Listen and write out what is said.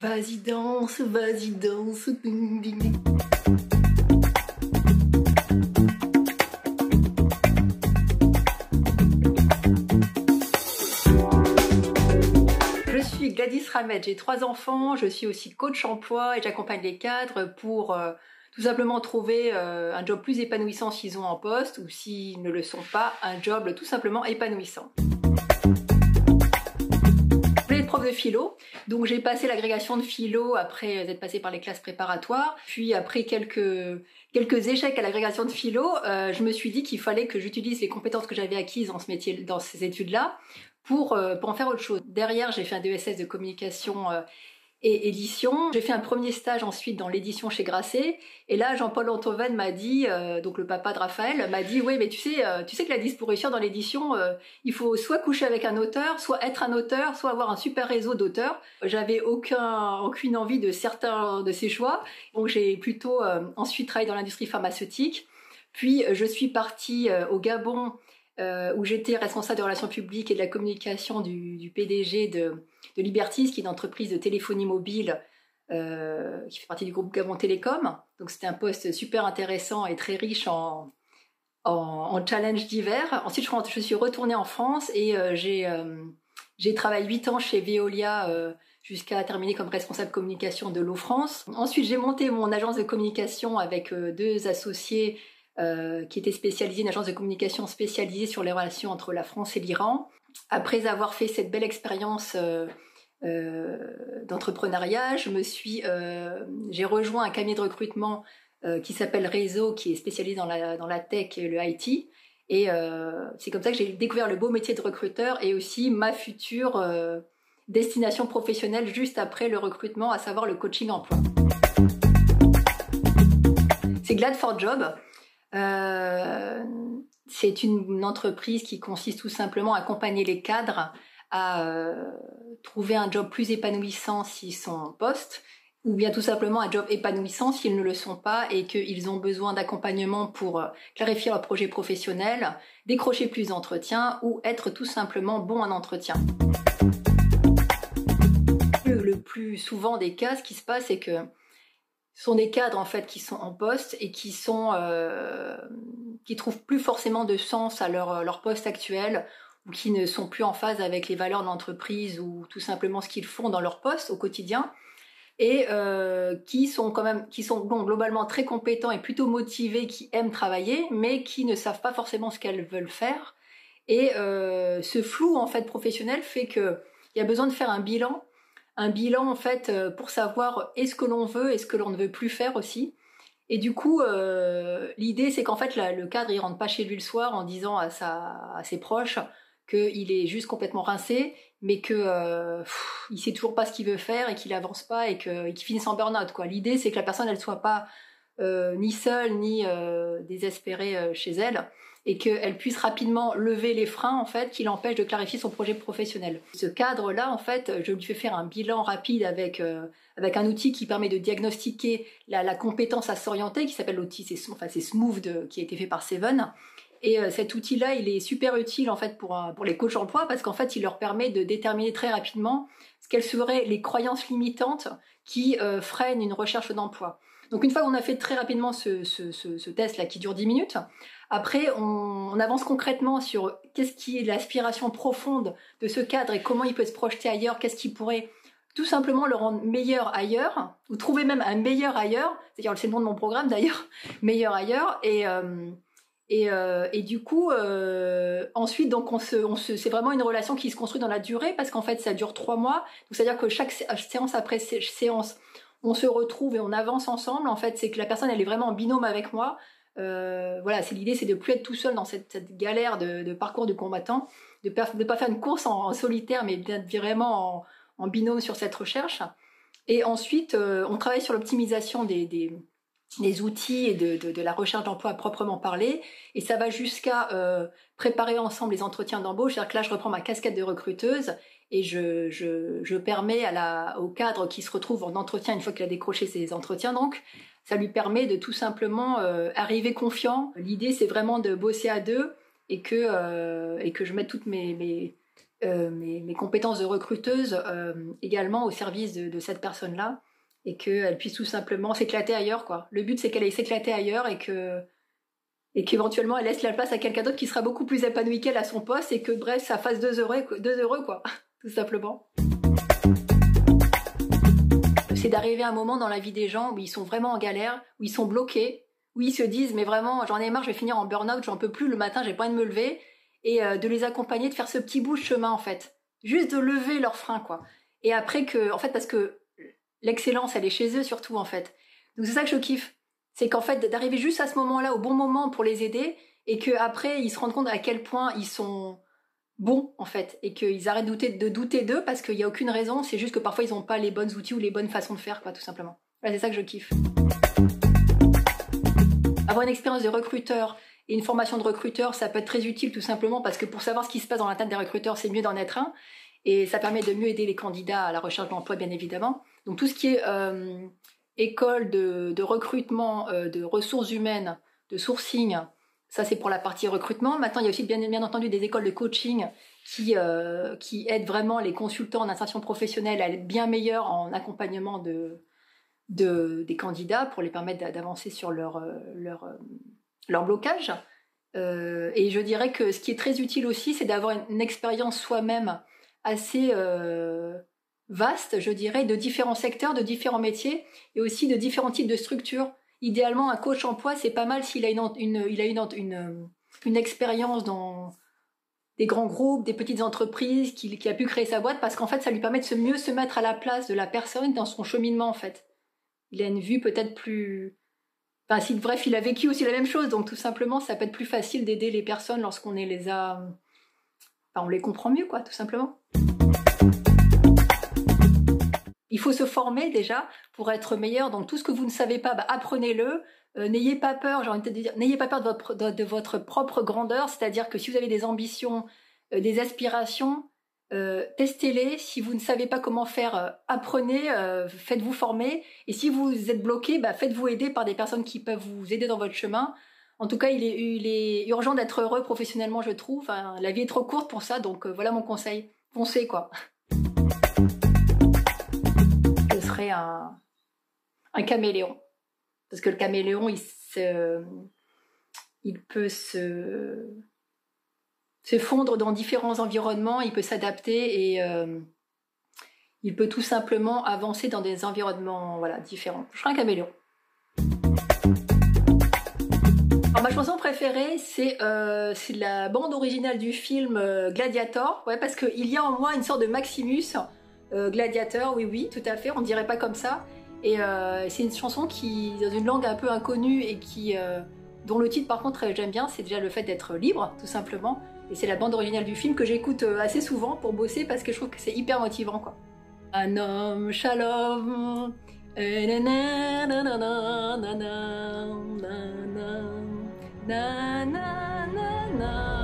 Vas-y danse, vas-y danse. Ding, ding, ding. Je suis Gladys Ramed, j'ai 3 enfants, je suis aussi coach emploi et j'accompagne les cadres pour tout simplement trouver un job plus épanouissant s'ils ont en poste ou s'ils ne le sont pas, un job tout simplement épanouissant. Je voulais être prof de philo, donc j'ai passé l'agrégation de philo après être passée par les classes préparatoires, puis après quelques échecs à l'agrégation de philo, je me suis dit qu'il fallait que j'utilise les compétences que j'avais acquises dans ce métier, dans ces études-là, pour en faire autre chose. Derrière, j'ai fait un DESS de communication et édition. J'ai fait un premier stage ensuite dans l'édition chez Grasset. Et là, Jean-Paul Antoven m'a dit, donc le papa de Raphaël, m'a dit, oui, mais tu sais que la pour réussir dans l'édition, il faut soit coucher avec un auteur, soit être un auteur, soit avoir un super réseau d'auteurs. J'avais aucune envie de certains de ces choix. Donc j'ai plutôt ensuite travaillé dans l'industrie pharmaceutique. Puis je suis partie au Gabon, où j'étais responsable des relations publiques et de la communication du PDG de Libertis, qui est une entreprise de téléphonie mobile qui fait partie du groupe Gabon Télécom. Donc c'était un poste super intéressant et très riche en challenges divers. Ensuite, je suis retournée en France et j'ai travaillé 8 ans chez Veolia jusqu'à terminer comme responsable communication de l'eau France. Ensuite, j'ai monté mon agence de communication avec 2 associés qui était spécialisée, une agence de communication spécialisée sur les relations entre la France et l'Iran. Après avoir fait cette belle expérience d'entrepreneuriat, j'ai rejoint un cabinet de recrutement qui s'appelle Réseau, qui est spécialisé dans la tech et le IT. Et c'est comme ça que j'ai découvert le beau métier de recruteur et aussi ma future destination professionnelle juste après le recrutement, à savoir le coaching emploi. C'est Glad for Job. C'est une entreprise qui consiste tout simplement à accompagner les cadres à trouver un job plus épanouissant s'ils sont en poste, ou bien tout simplement un job épanouissant s'ils ne le sont pas et qu'ils ont besoin d'accompagnement pour clarifier leur projet professionnel, décrocher plus d'entretiens ou être tout simplement bon en entretien. Le plus souvent des cas, ce qui se passe, c'est que ce sont des cadres en fait qui sont en poste et qui trouvent plus forcément de sens à leur poste actuel, ou qui ne sont plus en phase avec les valeurs de l'entreprise ou tout simplement ce qu'ils font dans leur poste au quotidien, et qui sont globalement très compétents et plutôt motivés, qui aiment travailler mais qui ne savent pas forcément ce qu'elles veulent faire. Et ce flou en fait professionnel fait qu'il y a besoin de faire un bilan en fait pour savoir est-ce que l'on veut et ce que l'on ne veut plus faire aussi. Et du coup, l'idée c'est qu'en fait le cadre il rentre pas chez lui le soir en disant à ses proches qu'il est juste complètement rincé, mais que il sait toujours pas ce qu'il veut faire et qu'il avance pas et qu'il finisse en burn-out, quoi. L'idée c'est que la personne elle soit pas ni seule ni désespérée chez elle, et qu'elle puisse rapidement lever les freins en fait qui l'empêchent de clarifier son projet professionnel. Ce cadre-là, en fait, je lui fais faire un bilan rapide avec un outil qui permet de diagnostiquer la compétence à s'orienter, qui s'appelle l'outil, c'est Smooth, qui a été fait par Seven. Et cet outil-là, il est super utile en fait pour les coachs emploi, parce qu'en fait, il leur permet de déterminer très rapidement quelles seraient les croyances limitantes qui freinent une recherche d'emploi. Donc une fois qu'on a fait très rapidement ce test-là qui dure 10 minutes, après on avance concrètement sur qu'est-ce qui est l'aspiration profonde de ce cadre et comment il peut se projeter ailleurs, qu'est-ce qui pourrait tout simplement le rendre meilleur ailleurs, ou trouver même un meilleur ailleurs, c'est-à-dire c'est le nom de mon programme d'ailleurs, meilleur ailleurs, et du coup ensuite donc c'est vraiment une relation qui se construit dans la durée, parce qu'en fait ça dure 3 mois, donc c'est-à-dire que chaque séance après séance on se retrouve et on avance ensemble. En fait, c'est que la personne, elle est vraiment en binôme avec moi. Voilà, l'idée, c'est de plus être tout seul dans cette galère de parcours du combattant, de pas faire une course en solitaire, mais d'être vraiment en binôme sur cette recherche. Et ensuite, on travaille sur l'optimisation des outils et de la recherche d'emploi à proprement parler. Et ça va jusqu'à préparer ensemble les entretiens d'embauche. C'est-à-dire que là, je reprends ma casquette de recruteuse et je permets au cadre qui se retrouve en entretien une fois qu'il a décroché ses entretiens. Donc, ça lui permet de tout simplement arriver confiant. L'idée, c'est vraiment de bosser à deux et que je mette toutes mes mes compétences de recruteuse également au service de cette personne-là et qu'elle puisse tout simplement s'éclater ailleurs, quoi. Le but, c'est qu'elle aille s'éclater ailleurs et qu'éventuellement, elle laisse la place à quelqu'un d'autre qui sera beaucoup plus épanoui qu'elle à son poste et que, bref, ça fasse deux heureux, quoi, tout simplement. C'est d'arriver à un moment dans la vie des gens où ils sont vraiment en galère, où ils sont bloqués, où ils se disent, mais vraiment, j'en ai marre, je vais finir en burn-out, j'en peux plus, le matin, j'ai pas envie de me lever, et de les accompagner, de faire ce petit bout de chemin, en fait. Juste de lever leurs freins, quoi. Et après en fait, parce que l'excellence, elle est chez eux, surtout, en fait. Donc c'est ça que je kiffe. C'est qu'en fait, d'arriver juste à ce moment-là, au bon moment pour les aider, et qu'après, ils se rendent compte à quel point ils sont bons, en fait, et qu'ils arrêtent de douter d'eux, parce qu'il n'y a aucune raison, c'est juste que parfois, ils n'ont pas les bons outils ou les bonnes façons de faire, quoi, tout simplement. Voilà, c'est ça que je kiffe. Avoir une expérience de recruteur et une formation de recruteur, ça peut être très utile, tout simplement, parce que pour savoir ce qui se passe dans la tête des recruteurs, c'est mieux d'en être un, et ça permet de mieux aider les candidats à la recherche d'emploi, bien évidemment. Donc tout ce qui est école de recrutement, de ressources humaines, de sourcing, ça c'est pour la partie recrutement. Maintenant, il y a aussi bien entendu des écoles de coaching qui aident vraiment les consultants en insertion professionnelle à être bien meilleurs en accompagnement des candidats pour les permettre d'avancer sur leur blocage. Et je dirais que ce qui est très utile aussi, c'est d'avoir une expérience soi-même assez vaste, je dirais, de différents secteurs, de différents métiers et aussi de différents types de structures. Idéalement, un coach emploi, c'est pas mal s'il a une expérience dans des grands groupes, des petites entreprises, qu'il a pu créer sa boîte, parce qu'en fait, ça lui permet de mieux se mettre à la place de la personne dans son cheminement, en fait. Il a une vue peut-être plus... Enfin, bref, il a vécu aussi la même chose, donc tout simplement, ça peut être plus facile d'aider les personnes lorsqu'on les a... Enfin, on les comprend mieux, quoi, tout simplement. Il faut se former déjà pour être meilleur. Donc tout ce que vous ne savez pas, apprenez-le. N'ayez pas peur, j'ai envie de dire, n'ayez pas peur de votre propre grandeur. C'est-à-dire que si vous avez des ambitions, des aspirations, testez-les. Si vous ne savez pas comment faire, apprenez, faites-vous former. Et si vous êtes bloqué, faites-vous aider par des personnes qui peuvent vous aider dans votre chemin. En tout cas, il est urgent d'être heureux professionnellement, je trouve. Enfin, la vie est trop courte pour ça, donc voilà mon conseil. Foncez, quoi. Un caméléon, parce que le caméléon il peut se fondre dans différents environnements, il peut s'adapter et il peut tout simplement avancer dans des environnements différents. Je serai un caméléon. Alors, ma chanson préférée, c'est la bande originale du film Gladiator, parce qu'il y a en moi une sorte de Maximus Gladiator, oui, tout à fait, on dirait pas comme ça. Et c'est une chanson qui, dans une langue un peu inconnue et dont le titre par contre j'aime bien, c'est déjà le fait d'être libre, tout simplement. Et c'est la bande originale du film que j'écoute assez souvent pour bosser parce que je trouve que c'est hyper motivant, quoi. Un homme shalom. Na na na na na na na na.